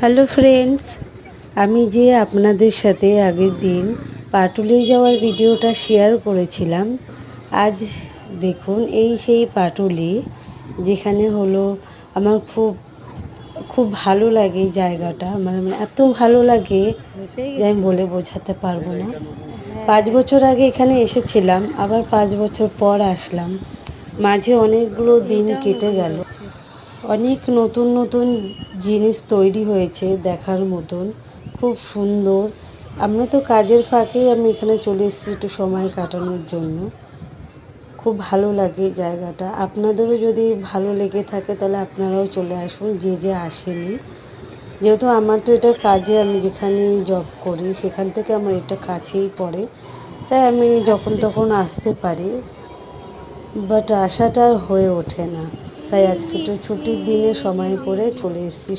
Hello friends, আমি যে আপনাদের সাথে আগের দিন পাটুলি যাওয়ার ভিডিওটা শেয়ার করেছিলাম, আজ দেখুন এই সেই পাটুলি, যেখানে হলো আমার খুব খুব ভালো লাগে জায়গাটা। আমার মানে এত ভালো লাগে যে আমি বলে বোঝাতে পারবো না। 5 বছর আগে এখানে এসেছিলাম, আবার 5 বছর পর আসলাম। মাঝে অনেকগুলো দিন কেটে গেল, অনেক নতুন নতুন জিনিস তৈরি হয়েছে দেখার মতন, খুব সুন্দর। আমরা তো কাজের ফাঁকেই আমি এখানে চলে এসেছি একটু সময় কাটানোর জন্য। খুব ভালো লাগে জায়গাটা। আপনাদেরও যদি ভালো লেগে থাকে তাহলে আপনারাও চলে আসুন, যে যে আসেনি। যেহেতু আমার তো এটা কাজে, আমি যেখানে জব করি সেখান থেকে আমার এটা কাছেই পড়ে, তাই আমি যখন তখন আসতে পারি, বাট আসাটা আর হয়ে ওঠে না। তাই আজকে একটু ছুটির দিনে সময় করে চলে এসেছি।